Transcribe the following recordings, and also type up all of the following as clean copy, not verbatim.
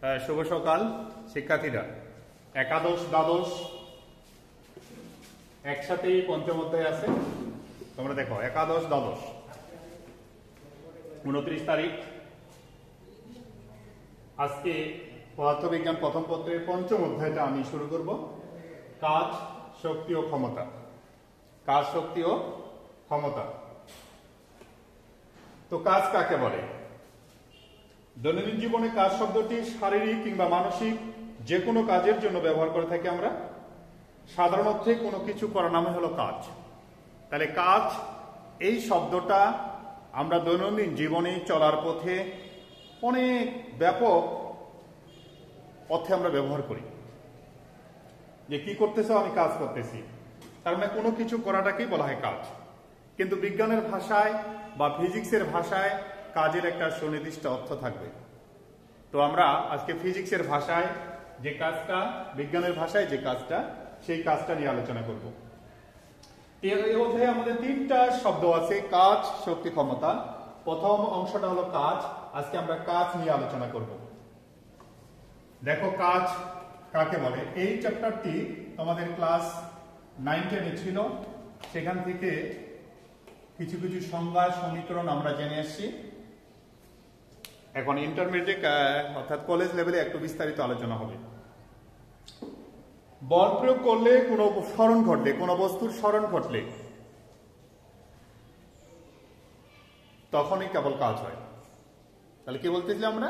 শুভ সকাল শিক্ষার্থীরা। একাদশ দ্বাদশ একসাথেই পঞ্চম অধ্যায় আছে। তোমরা দেখো একাদশ দ্বাদশ 29 তারিখ। আজকে পদার্থবিজ্ঞান প্রথম পত্রের পঞ্চম অধ্যায়টা আমি শুরু করব। কাজ, শক্তি ও ক্ষমতা। কাজ, শক্তি ও ক্ষমতা। তো কাজ কাকে বলে? দৈনন্দিন জীবনে কাজ শব্দটি শারীরিক কিংবা মানসিক যে কোনো কাজের জন্য ব্যবহার করে থাকি আমরা। সাধারণ অর্থে কোনো কিছু করার নামে হলো কাজ। তাহলে কাজ এই শব্দটা আমরা দৈনন্দিন জীবনে চলার পথে অনেক ব্যাপক অর্থে আমরা ব্যবহার করি। যে কি করতেছো? আমি কাজ করতেছি। তার মানে কোনো কিছু করাটাকেই বলা হয় কাজ। কিন্তু বিজ্ঞানের ভাষায় বা ফিজিক্সের ভাষায় কাজের একটা সুনির্দিষ্ট অর্থ থাকবে। তো আমরা আজকে ফিজিক্সের ভাষায় যে কাজটা, বিজ্ঞানের ভাষায় যে কাজটা, সেই কাজটা নিয়ে আলোচনা করব। এই অধ্যায়ে আমাদের তিনটা শব্দ আছে: কাজ, শক্তি, ক্ষমতা। প্রথম অংশটা হলো কাজ। আজকে আমরা কাজ নিয়ে আলোচনা করব। দেখো কাজ কাকে বলে। এই চ্যাপ্টারটি তোমাদের ক্লাস 9-10 ছিল। সেখান থেকে কিছু কিছু সংজ্ঞা, সমীকরণ আমরা জেনে আসছি। এখন ইন্টারমিডিয়েট অর্থাৎ কলেজ লেভেলে একটু বিস্তারিত আলোচনা হবে। বল প্রয়োগ করলে কোনো স্মরণ ঘটলে, কোনো বস্তুর স্মরণ ঘটলে তখনই কেবল কাজ হয়। তাহলে কি বলতেছিলাম আমরা?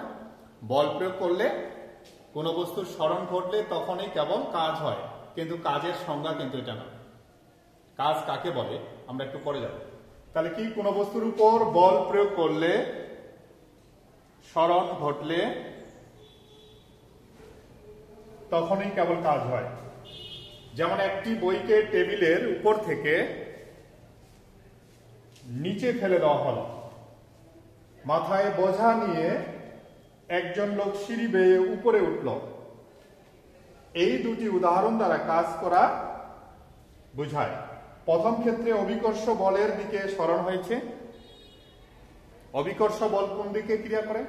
বল প্রয়োগ করলে কোনো বস্তুর স্মরণ ঘটলে তখনই কেবল কাজ হয়। কিন্তু কাজের সংজ্ঞা কিন্তু এটা না। কাজ কাকে বলে আমরা একটু পরে যাব। তাহলে কি, কোনো বস্তুর উপর বল প্রয়োগ করলে, স্মরণ ঘটলে তখনই কেবল কাজ হয়। যেমন একটি বইকে টেবিলের উপর থেকে নিচে ফেলে দেওয়া হলো। মাথায় বোঝা নিয়ে একজন লোক সিঁড়ি বেয়ে উপরে উঠল। এই দুটি উদাহরণ দ্বারা কাজ করা বোঝায়। প্রথম ক্ষেত্রে অভিকর্ষ বলের দিকে স্মরণ হয়েছে। অভিকর্ষ বল কোন দিকে ক্রিয়া করে?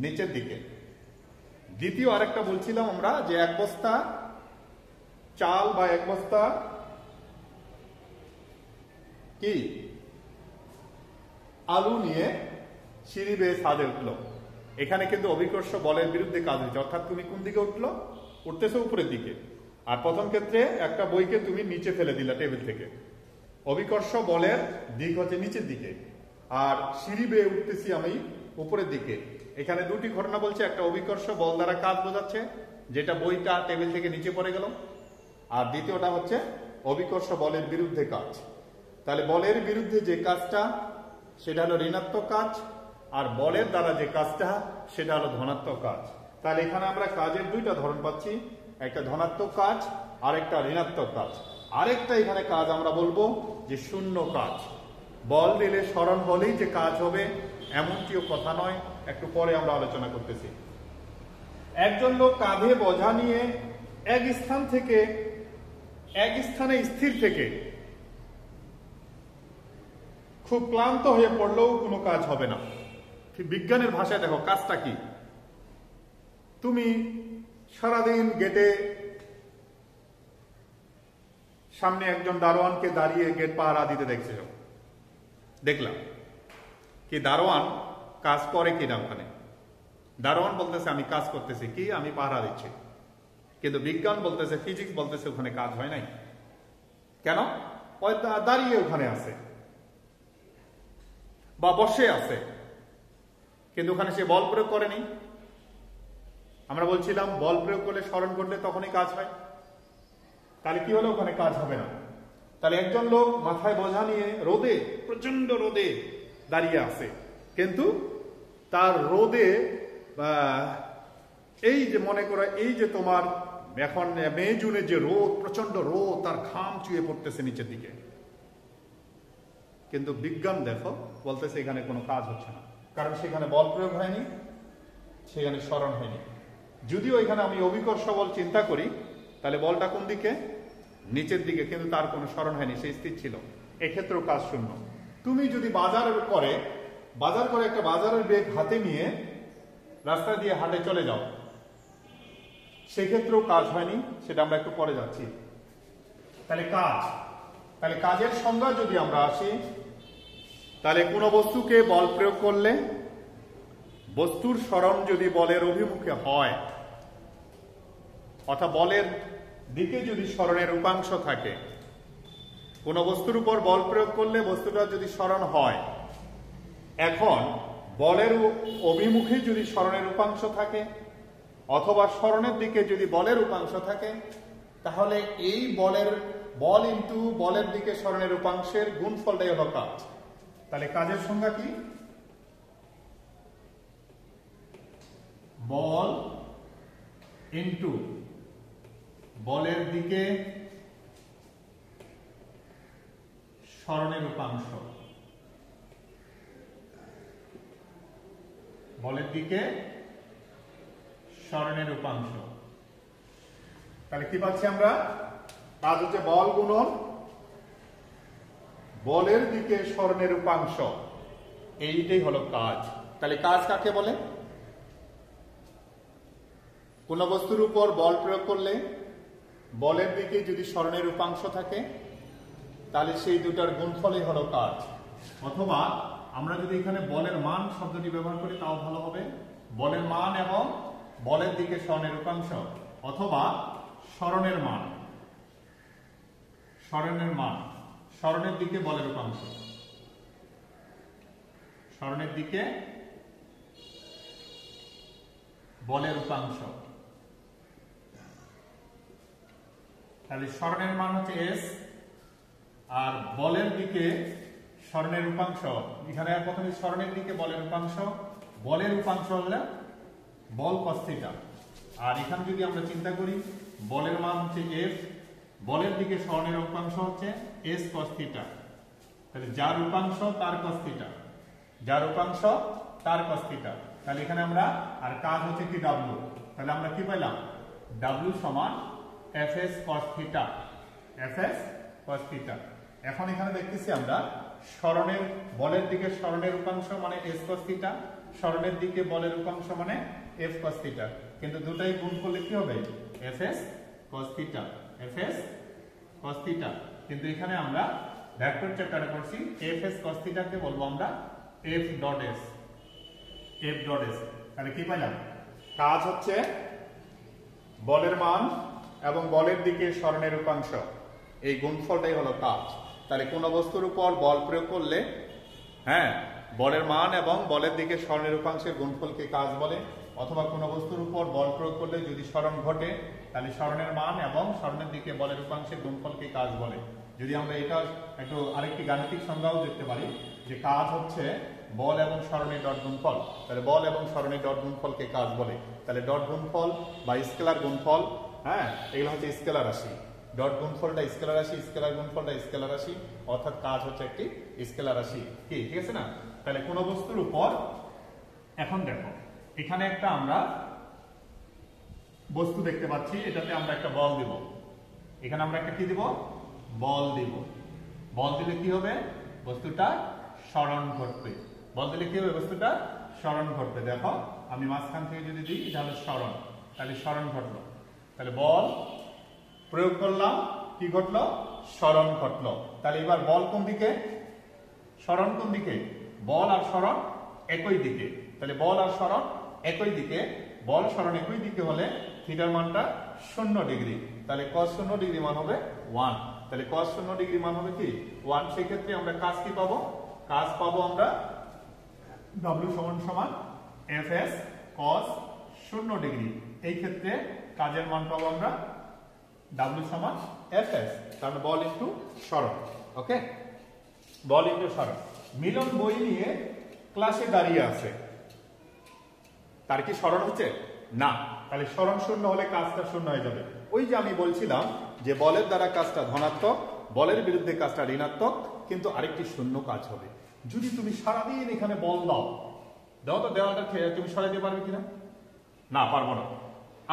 নিচের দিকে। দ্বিতীয় আরেকটা বলছিলাম আমরা যে এক বস্তা চাল বা এক বস্তা কি আলু নিয়ে সিঁড়ি বেয়ে ছাদে উঠলো। এখানে কিন্তু অভিকর্ষ বলের বিরুদ্ধে কাজ হয়েছে। অর্থাৎ তুমি কোন দিকে উঠলো? উঠতেছো উপরের দিকে। আর প্রথম ক্ষেত্রে একটা বইকে তুমি নিচে ফেলে দিলা টেবিল থেকে। অভিকর্ষ বলের দিক হচ্ছে নিচের দিকে, আর সিঁড়ি বেয়ে উঠতেছি আমি উপরের দিকে। এখানে দুটি ঘটনা বলছে। একটা অভিকর্ষ বল দ্বারা কাজ বোঝাচ্ছে, যেটা বইটা টেবিল থেকে নিচে পড়ে গেল। আর দ্বিতীয়টা হচ্ছে অভিকর্ষ বলের বিরুদ্ধে কাজ। তাহলে বলের বিরুদ্ধে যে কাজটা সেটা হলো ঋণাত্মক কাজ, আর বলের দ্বারা যে কাজটা সেটা হলো ধনাত্মক কাজ। তাহলে এখানে আমরা কাজের দুইটা ধরন পাচ্ছি, একটা ধনাত্মক কাজ আর একটা ঋণাত্মক কাজ। আরেকটা এখানে কাজ আমরা বলবো যে শূন্য কাজ। বল দিলে স্মরণ হলেই যে কাজ হবে এমনটিও কথা নয়, একটু পরে আমরা আলোচনা করতেছি। একজন লোক কাঁধে বোঝা নিয়ে এক স্থান থেকে এক স্থানে স্থির থেকে খুব ক্লান্ত হয়ে পড়লেও কোনো কাজ হবে না। বিজ্ঞানের ভাষায় দেখো কাজটা কি। তুমি সারাদিন গেটে সামনে একজন দারোয়ানকে দাঁড়িয়ে গেট পাহারা দিতে দেখলাম কি দারোয়ান কাজ করে কিনা ওখানে। দারোয়ান বলতেছে আমি কাজ করতেছি, কি আমি পাহারা দিচ্ছি। কিন্তু বিজ্ঞান বলতেছে, ফিজিক্স বলতেছে ওখানে কাজ হয় নাই। কেন? ওই দাঁড়িয়ে ওখানে আছে বা বসে আছে, কিন্তু ওখানে সে বল প্রয়োগ করেনি। আমরা বলছিলাম বল প্রয়োগ করলে স্মরণ করলে তখনই কাজ হয়। তাহলে কি হলো? ওখানে কাজ হবে না। তাহলে একজন লোক মাথায় বোঝা নিয়ে রোদে, প্রচন্ড রোদে দাঁড়িয়ে আছে, কিন্তু তার রোদে এই যে মনে করো এই যে তোমার এখন মে জুনের যে রোদ, প্রচন্ড রোদ, তার ঘাম চুয়ে পড়তেছে নিচের দিকে। কিন্তু বিজ্ঞান দেখো বলতেছে এখানে কোনো কাজ হচ্ছে না, কারণ সেখানে বল প্রয়োগ হয়নি, সেখানে স্মরণ হয়নি। যদিও এখানে আমি অভিকর্ষ বল চিন্তা করি, তাহলে বলটা কোন দিকে? নিচের দিকে, কিন্তু তার কোনো স্মরণ হয়নি, সে স্থির ছিল। এক্ষেত্রেও কাজ শূন্য। তুমি যদি বাজার করে একটা বাজারের ব্যাগ হাতে নিয়ে রাস্তা দিয়ে হাটে চলে যাও, সেক্ষেত্রেও কাজ হয়নি, সেটা আমরা একটু পরে যাচ্ছি। তাহলে কাজের সংজ্ঞা যদি আমরা আসি, তাহলে কোন বস্তুকে বল প্রয়োগ করলে বস্তুর সরণ যদি বলের অভিমুখে হয়, অর্থাৎ বলের দিকে যদি সরণের উপাংশ থাকে, কোন বস্তুর উপর বল প্রয়োগ করলে বস্তুটা যদি সরণ হয়, এখন বলের অভিমুখে যদি সরণের উপাংশ থাকে অথবা সরণের দিকে যদি বলের উপাংশ থাকে, তাহলে এই বল ইন্টু বলের দিকে সরণের উপাংশের গুণফলটাই হলো কাজ। তাহলে কাজের সংজ্ঞা কি? বল ইন্টু বলের দিকে সরণের উপাংশ, বলের দিকে সরণের উপাংশ। তাহলে কি পাচ্ছি আমরা? কাজ হচ্ছে বল গুণন বলের দিকে সরণের উপাংশ, এইটাই হলো কাজ। তাহলে কাজ কাকে বলে? কোন বস্তুর উপর বল প্রয়োগ করলে বলের দিকে যদি সরণের উপাংশ থাকে, তাহলে সেই দুটার গুণফলই হলো কাজ। অথবা আমরা যদি এখানে বলের মান শব্দটি ব্যবহার করি তাও ভালো হবে, বলের মান এবং বলের দিকে সরণের উপাংশ, অথবা সরণের মান, সরণের দিকে বলের উপাংশ, সরণের দিকে বলের উপাংশ। তাহলে সরণের মান হচ্ছে এস, আর বলের দিকে সরণের উপাংশ, এখানে প্রথমে সরণের দিকে বলের উপাংশ, বলের উপাংশ হলে বল cos θ। আর এখানে যদি আমরা চিন্তা করি, বলের মান হচ্ছে এফ, বলের দিকে সরণের উপাংশ হচ্ছে এস cos θ। তাহলে যার উপাংশ তার cos θ, যার উপাংশ তার cos θ। তাহলে এখানে আমরা, আর কাজ হচ্ছে কি ডাব্লু, তাহলে আমরা কি পেলাম? ডাব্লু সমান fs cos θ, fs cos θ। এখন এখানে দেখতেছি আমরা সরণের বলের দিকে সরণের উপাংশ মানে s cos θ, সরণের দিকে বলের উপাংশ মানে f cos θ, কিন্তু দুটাই গুণ করলে কি হবে? fs cos θ, fs cos θ। কিন্তু এখানে আমরা ভেক্টর চ্যাপ্টারে পড়ছি, fs cos θ কে বলবো আমরা f dot s, f dot s। তাহলে কি পেলাম? কাজ হচ্ছে বলের মান এবং বলের দিকে সরণের উপাংশ, এই গুণফলটাই হলো কাজ। তাহলে কোন বস্তুর উপর বল প্রয়োগ করলে, হ্যাঁ, বলের মান এবং বলের দিকে সরণের উপাংশের গুণফলকে কাজ বলে, অথবা কোন বস্তুর উপর বল প্রয়োগ করলে যদি সরণ ঘটে, তাহলে সরণের মান এবং সরণের দিকে বলের উপাংশের গুণফলকে কাজ বলে। যদি আমরা এটা একটু আরেকটি গাণিতিক সংজ্ঞাও দেখতে পারি, যে কাজ হচ্ছে বল এবং সরণের ডট গুণফল, তাহলে বল এবং সরণের ডট গুণফলকে কাজ বলে। তাহলে ডট গুণফল বা স্কেলার গুণফল, হ্যাঁ, এগুলো হচ্ছে স্কেলার রাশি। ডট গুণফলটা স্কেলার রাশি, স্কেলার গুণফলটা স্কেলার রাশি, অর্থাৎ কাজ হচ্ছে একটি স্কেলার রাশি। কি ঠিক আছে না? তাহলে কোন বস্তুর উপর, এখন দেখো এখানে একটা আমরা বস্তু দেখতে পাচ্ছি, এটাতে আমরা একটা বল দিব, এখানে আমরা একটা কি দিব? বল দিব। বল দিলে কি হবে? বস্তুটা সরণ ঘটবে। বল দিলে কি হবে? বস্তুটা সরণ ঘটবে। দেখো আমি মাঝখান থেকে যদি দিই, তাহলে সরণ, তাহলে সরণ ঘটলো। তাহলে বল প্রয়োগ করলাম, কি ঘটলো? সরণ ঘটলো। তাহলে এবার বল কোন দিকে, সরণ কোন দিকে? বল আর সরণ একই দিকে। তাহলে বল আর সরণ একই দিকে, বল সরণ একই দিকে হলে থিটার মানটা 0 ডিগ্রি। তাহলে cos 0 ডিগ্রি মান হবে 1। তাহলে cos 0 ডিগ্রি মান হবে কি? 1। সেই ক্ষেত্রে আমরা কাজ কি পাবো? কাজ পাবো আমরা w সমান fs cos 0 ডিগ্রি। এই ক্ষেত্রে কাজের মান পাবো আমরা w সমান fs, কারণ বল ইনটু সরণ। ওকে, বল ইনটু সরণ। মিলন বই নিয়ে ক্লাসে দাঁড়িয়ে আছে, তার কি সরণ হচ্ছে না? তাহলে সরণ শূন্য হলে কাজটা শূন্য হয়ে যাবে। ওই যে আমি বলছিলাম যে বলের দ্বারা কাজটা ধনাত্মক, বলের বিরুদ্ধে কাজটা ঋণাত্মক, কিন্তু আরেকটি শূন্য কাজ হবে। যদি তুমি সারাদিন এখানে বল দাও তো দেওয়ালটা তুমি সরাই দিতে পারবে কিনা? না, পারবো না,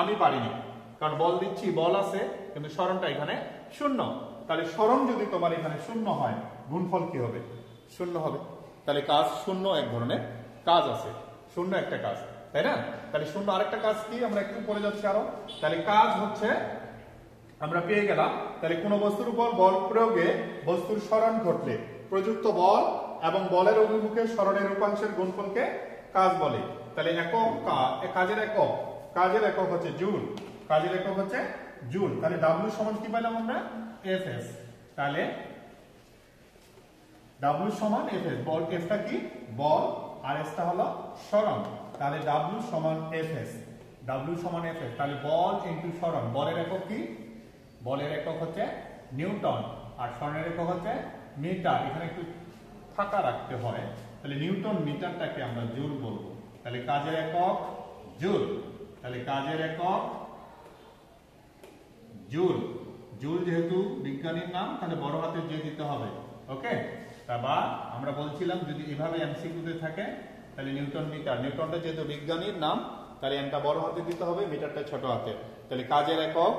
আমি পারিনি, কারণ বল দিচ্ছি, বল আছে, কিন্তু সরণটা এখানে শূন্য। তাহলে সরণ যদি তোমার এখানে শূন্য হয়, গুণফল কি হবে? শূন্য হবে। তাহলে কাজ শূন্য এক ধরনের কাজ আছে, শূন্য একটা কাজ। তাই না? তাহলে শূন্য আরেকটা কাজ কি, আমরা একটু পরে যাচ্ছি আরো। তাহলে কাজ হচ্ছে আমরা পেয়ে গেলাম, তাহলে কোন বস্তুর উপর বল প্রয়োগে বস্তুর সরণ ঘটলে প্রযুক্ত বল এবং বলের অভিমুখে সরণের উপাংশের গুণফলকে কাজ বলে। তাহলে কাজের একক হচ্ছে জুল। কাজের একক হচ্ছে জুল। তাহলে W সমান কি পাইলাম আমরা? Fs। তাহলে W সমান Fs। বল Fটা কি? বল, আর S টা হলো সরণ। তাহলে W সমান Fs। W সমান Fs। তাহলে বল ইনটু সরণ। বলের একক কি? বলের একক হচ্ছে নিউটন, আর সরণের একক হচ্ছে মিটার। এখানে একটু ফাঁকা রাখতে হয়, তাহলে নিউটন মিটারটাকে আমরা জুল বলবো। তাহলে কাজের একক জুল। তাহলে কাজের একক জুল। জুল যেহেতু বিজ্ঞানীর নাম, তাহলে বড় হাতের জে দিতে হবে। ওকে, বা আমরা বলছিলাম যদি এভাবে এমসিকিউতে থাকে তাহলে নিউটন মিটার। নিউটনটা যেহেতু বিজ্ঞানীর নাম, তাহলে এমটা বড় হাতে দিতে হবে, মিটারটা ছোট হাতে। তাহলে কাজের একক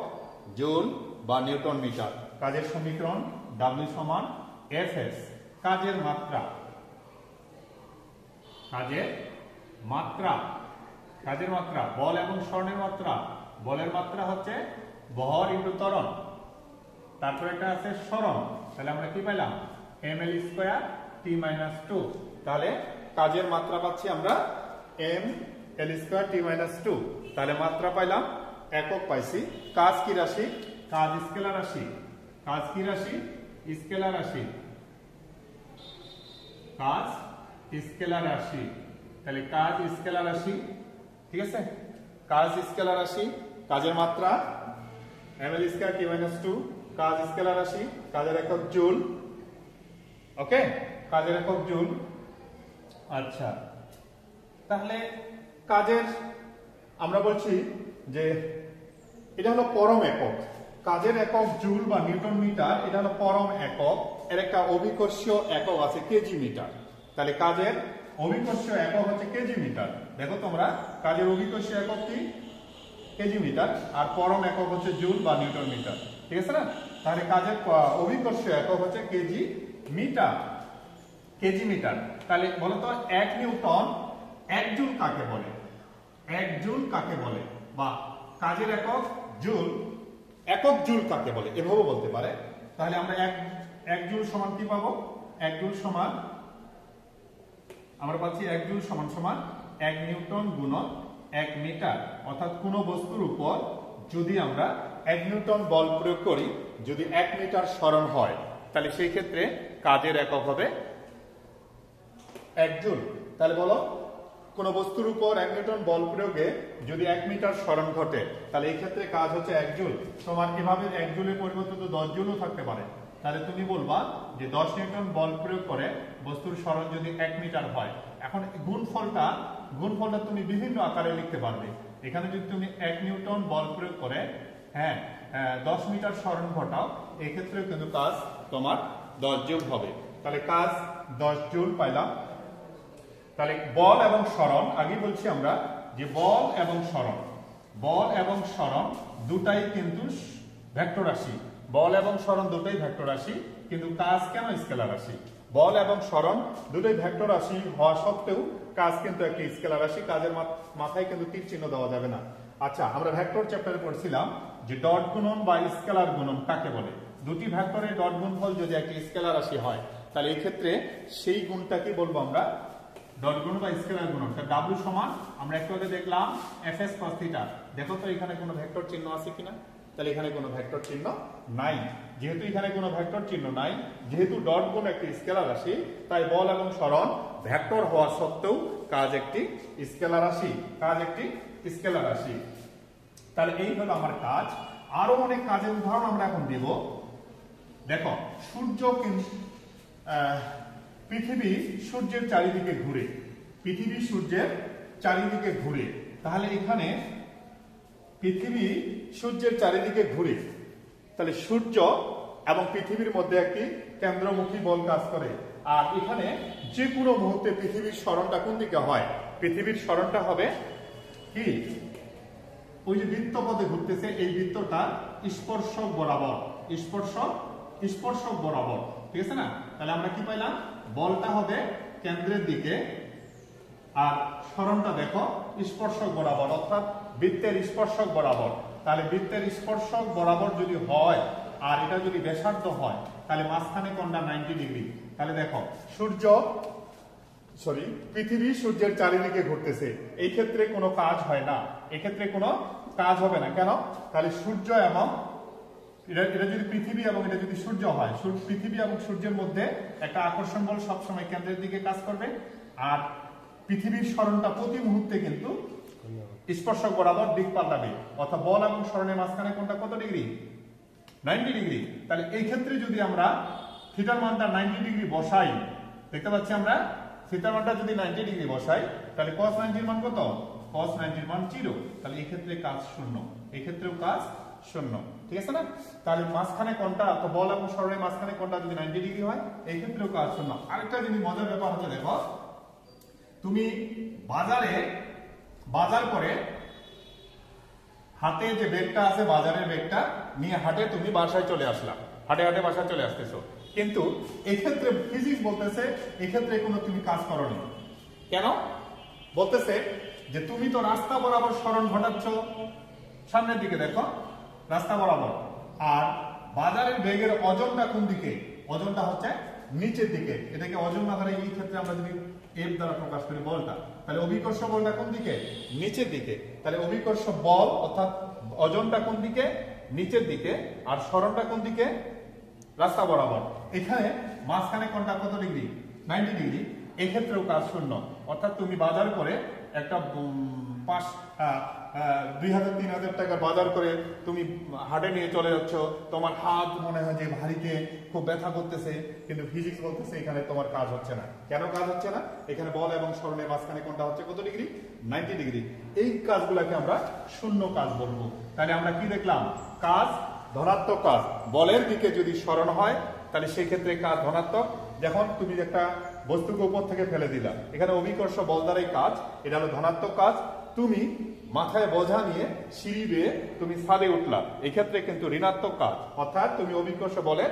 জুল বা নিউটন মিটার। কাজের সমীকরণ W সমান Fs। কাজের মাত্রা, কাজের মাত্রা, কাজের মাত্রা বল এবং সরণের মাত্রা। বলের মাত্রা হচ্ছে বহর ইনটু ত্বরণ। তারপর এটা আছে সরণ। তাহলে আমরা কি পাইলাম? ml² t - 2। তাহলে কাজের মাত্রা পাচ্ছি আমরা ml² t - 2। তাহলে মাত্রা পাইলাম, একক পাইছি। কাজ কি রাশি? কাজ স্কেলার রাশি। কাজ কি রাশি? স্কেলার রাশি। কাজ স্কেলার রাশি। তাহলে কাজ স্কেলার রাশি, ঠিক আছে? কাজ স্কেলার রাশি, কাজের মাত্রা ml² t - 2, কাজ স্কেলার রাশি, কাজের একক জুল। ওকে, কাজের একক জুল। আচ্ছা, তাহলে কাজের আমরা বলছি যে এটা হলো পরম একক। কাজের একক জুল বা নিউটন মিটার, এটা হলো পরম একক। এর একটা অভিকর্ষীয় একক আছে কেজি মিটার। তাহলে কাজের অভিকর্ষীয় একক হচ্ছে কেজি মিটার। দেখো তোমরা, কাজের অভিকর্ষীয় একক কি? KG metre. আর পরম একক হচ্ছে জুল বা নিউটন মিটার, ঠিক আছে না? তাহলে কাজের অভিকর্ষীয় একক হচ্ছে কেজি মিটার। KG metre. তাহলে বলতো 1 নিউটন 1 জুল কাকে বলে? 1 জুল কাকে বলে? বা কাজের একক জুল, একক জুল কাকে বলে, এভাবে বলতে পারে। তাহলে আমরা 1 জুল সমান কি পাবো? 1 জুল সমান আমরা পাচ্ছি 1 জুল সমান সমান 1 নিউটন গুণন 1 মিটার। অর্থাৎ কোন বস্তুর উপর যদি আমরা 1 নিউটন বল প্রয়োগ করি, যদি 1 মিটার সরণ হয়, তাহলে সেই ক্ষেত্রে কাজের একক হবে 1 জুল। তাহলে বলো, কোন বস্তুর উপর 1 নিউটন বল প্রয়োগে যদি 1 মিটার সরণ ঘটে, তাহলে এই ক্ষেত্রে কাজ হচ্ছে 1 জুল। তোমার এভাবে 1 জুলের পরিবর্তে তো 10 জুলও থাকতে পারে। তাহলে তুমি বলবা যে 10 নিউটন বল প্রয়োগ করে বস্তুর সরণ যদি 1 মিটার হয়। এখন গুণফলটা তুমি বিভিন্ন আকারে লিখতে পারবে। এখানে যদি তুমি 1 নিউটন বল প্রয়োগ করে 10 মিটার সরণ ঘটাও, এই ক্ষেত্রে কিন্তু কাজ তোমার 10 জুল হবে। তাহলে কাজ 10 জুল পাইলাম। তাহলে বল এবং সরণ, আগে বলছি আমরা যে বল এবং সরণ দুটাই কিন্তু ভেক্টর রাশি। বল এবং সরণ দুটোই ভেক্টর রাশি, কিন্তু কাজ কেন স্কেলার রাশি? বল এবং সরণ দুটোই ভেক্টর রাশি হওয়া সত্ত্বেও কাজ কিন্তু একটি স্কেলার রাশি। কাজের মাথায় কিন্তু তীর চিহ্ন দেওয়া যাবে না। আচ্ছা, আমরা ভেক্টর চ্যাপ্টারে পড়ছিলাম যে ডট গুণন বা স্কেলার গুণন কাকে বলে। দুটি ভেক্টরের ডট গুণফল যদি একটি স্কেলার রাশি হয়, তাহলে এই ক্ষেত্রে সেই গুণটাকে বলবো আমরা ডট গুণ বা স্কেলার গুণন। W সমান আমরা একটু আগে দেখলাম Fs cos θ। দেখো তো এখানে কোনো ভেক্টর চিহ্ন আছে কিনা? তাহলে এখানে কোনো ভেক্টর চিহ্ন নাই। যেহেতু এখানে কোনো ভেক্টর চিহ্ন নাই, যেহেতু ডট গুণ একটি স্কেলার রাশি, তাই বল এবং সরণ ভেক্টর হওয়া সত্ত্বেও কাজ একটি স্কেলার রাশি। কাজ একটি স্কেলার রাশি। তাহলে এই হলো আমার কাজ। আরো অনেক কাজের উদাহরণ আমরা এখন দেব। দেখো, পৃথিবী সূর্যের চারিদিকে ঘুরে। পৃথিবী সূর্যের চারিদিকে ঘুরে। তাহলে এখানে পৃথিবী সূর্যের চারিদিকে ঘুরে, তাহলে সূর্য এবং পৃথিবীর মধ্যে একটি কেন্দ্রমুখী বল কাজ করে। আর এখানে যে কোনো মুহূর্তে পৃথিবীর সরণটা কোন দিকে হয়? পৃথিবীর সরণটা হবে কি? ওই যে বৃত্তপথে ঘুরতেছে, এই বৃত্তটা স্পর্শক বরাবর। স্পর্শক বরাবর, ঠিক আছে না? তাহলে আমরা কি পাইলাম? বলটা হবে কেন্দ্রের দিকে, আর সরণটা দেখো স্পর্শক বরাবর, অর্থাৎ বৃত্তের স্পর্শক বরাবর। তাহলে বৃত্তের স্পর্শক বরাবর যদি হয় আর এটা যদি ব্যাসার্ধ হয় তাহলে মাঝখানে কোণটা 90 ডিগ্রি। তাহলে দেখো পৃথিবী সূর্যের চারিদিকে ঘুরতেছে, এই ক্ষেত্রে কোনো কাজ হয় না, এক্ষেত্রে কোনো কাজ হবে না। কেন? তাহলে সূর্য এবং এটা যদি পৃথিবী এবং এটা যদি সূর্য হয়, পৃথিবী এবং সূর্যের মধ্যে একটা আকর্ষণ বল সবসময় কেন্দ্রের দিকে কাজ করবে, আর পৃথিবীর সরণটা প্রতি মুহূর্তে কিন্তু স্পর্শক বরাবর দিক পাল্টাবে, অর্থাৎ বল এবং সরণের মাঝখানে কোনটা কত ডিগ্রি? 90 ডিগ্রি। তাহলে এই ক্ষেত্রে যদি আমরা থিটার মানটা 90 ডিগ্রি বসাই, দেখতে পাচ্ছি আমরা থিটার মানটা যদি 90 ডিগ্রি বসাই তাহলে cos 90 এর মান কত? cos 90 এর মান 0। তাহলে এই ক্ষেত্রে কাজ শূন্য, এই ক্ষেত্রেও কাজ শূন্য, ঠিক আছে না? তাহলে মাঝখানে কোনটা, তো বল এবং সরণের মাঝখানে কোনটা যদি 90 ডিগ্রি হয় এই ক্ষেত্রেও কাজ শূন্য। আরেকটা জিনিস মজার ব্যাপার হচ্ছে, দেখো তুমি বাজার করে হাতে যে ব্যাগটা আছে, বাজারের ব্যাগটা নিয়ে হাটে তুমি বাসায় চলে আসলাম, হাটে বাসায় চলে আসতেছো, কিন্তু এই ক্ষেত্রে ফিজিক্স বলতেছে এই ক্ষেত্রে কোনো তুমি কাজ করোনি। কেন? বলতেছে যে তুমি তো রাস্তা বরাবর সরণ ঘটাচ্ছ, সামনের দিকে দেখো রাস্তা বরাবর, আর বাজারের ব্যাগের ওজনটা কোন দিকে? ওজনটা হচ্ছে নিচের দিকে। এটাকে ওজন না ধরে এই ক্ষেত্রে আমরা যদি এফ দ্বারা প্রকাশ করি বলটা, তাহলে অভিকর্ষ বলটা কোন দিকে? নিচের দিকে। তাহলে অভিকর্ষ বল অর্থাৎ ওজনটা কোন দিকে? নিচের দিকে, আর সরণটা কোন দিকে? রাস্তা বরাবর। এখানে মাঝখানে কোনটা কত ডিগ্রি? 90 ডিগ্রি। এই ক্ষেত্রেও কাজ শূন্য, অর্থাৎ তুমি বাজার করে একটা 2000-3000 টাকা বাজার করে তুমি হাটে নিয়ে চলে যাচ্ছ, তোমার হাত মনে হয় যে ভারীতে খুব ব্যথা করতেছে, কিন্তু ফিজিক্স বলতেছে এখানে তোমার কাজ হচ্ছে না। কেন কাজ হচ্ছে না? এখানে বল এবং সরণের মাঝখানে কোনটা হচ্ছে কত ডিগ্রি? 90 ডিগ্রি। এই কাজগুলোকে আমরা শূন্য কাজ বলবো। তাহলে আমরা কি দেখলাম? কাজ ধনাত্মক কাজ, বলের দিকে যদি সরণ হয় তাহলে সেই ক্ষেত্রে কাজ ধনাত্মক। যখন তুমি একটা বস্তুকে উপর থেকে ফেলে দিলা, এখানে অভিকর্ষ বল দ্বারাই কাজ, এটা হলো ধনাত্মক কাজ। তুমি মাথায় বোঝা নিয়ে সিঁড়ি বেয়ে তুমি ছাদে উঠলা, এক্ষেত্রে কিন্তু ঋণাত্মক কাজ, অর্থাৎ তুমি অভিকর্ষ বলের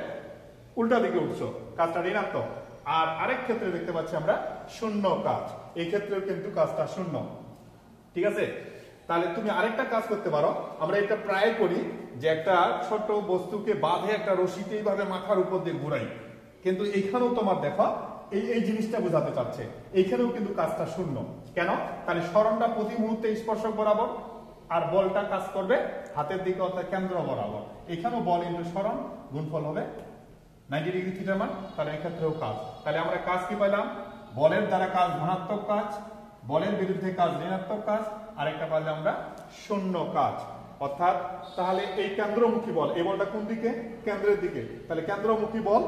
উল্টা দিকে উঠছো, কাজটা ঋণাত্মক। আর আরেক ক্ষেত্রে দেখতে পাচ্ছি আমরা শূন্য কাজ, এই ক্ষেত্রেও কিন্তু কাজটা শূন্য, ঠিক আছে? তাহলে তুমি আরেকটা কাজ করতে পারো, আমরা এটা প্রায় করি যে একটা ছোট বস্তুকে বাঁধে একটা রশিতে এইভাবে মাথার উপর দিয়ে ঘুরাই, কিন্তু এইখানেও তোমার দেখো এই জিনিসটা বোঝাতে চাচ্ছে, এইখানেও কিন্তু কাজটা শূন্য। কেন? তাহলে সরণটা প্রতি মুহূর্তে স্পর্শক বরাবর, আর বলটা কাজ করবে হাতের দিকে অর্থাৎ কেন্দ্র বরাবর। এখানেও বল ইনটু সরণ গুণফল হবে 90 ডিগ্রি থিটা মান। তাহলে এক্ষেত্রেও কাজ। তাহলে আমরা কাজ কি পাইলাম? বলের দ্বারা কাজ ধনাত্মক কাজ, বলের বিরুদ্ধে কাজ ঋণাত্মক কাজ, আরেকটা পাইলাম আমরা শূন্য কাজ। অর্থাৎ তাহলে এই কেন্দ্রমুখী বল, এই বলটা কোন দিকে? কেন্দ্রের দিকে। তাহলে কেন্দ্রমুখী বল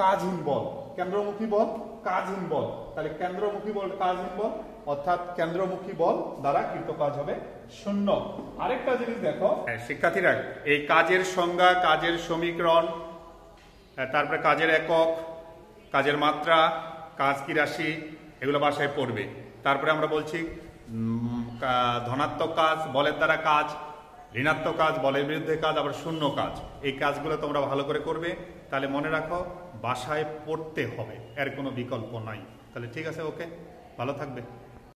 কাজহীন বল, কেন্দ্রমুখী বল কাজহীন বল। তাহলে কেন্দ্রমুখী বল কাজহীন বল, অর্থাৎ কেন্দ্রমুখী বল দ্বারা কৃত কাজ হবে শূন্য। আরেকটা জিনিস দেখো শিক্ষার্থীরা, এই কাজের সংজ্ঞা, কাজের সমীকরণ, তারপরে কাজের একক, কাজের মাত্রা, কাজ কি রাশি, এগুলো বাসায় পড়বে। তারপরে আমরা বলছি ধনাত্মক কাজ, বলের দ্বারা কাজ, ঋণাত্মক কাজ, বলের বিরুদ্ধে কাজ, আবার শূন্য কাজ। এই কাজগুলো তোমরা ভালো করে করবে। তাহলে মনে রাখো বাসায় পড়তে হবে, এর কোনো বিকল্প নাই। তাহলে ঠিক আছে, ওকে, ভালো থাকবে।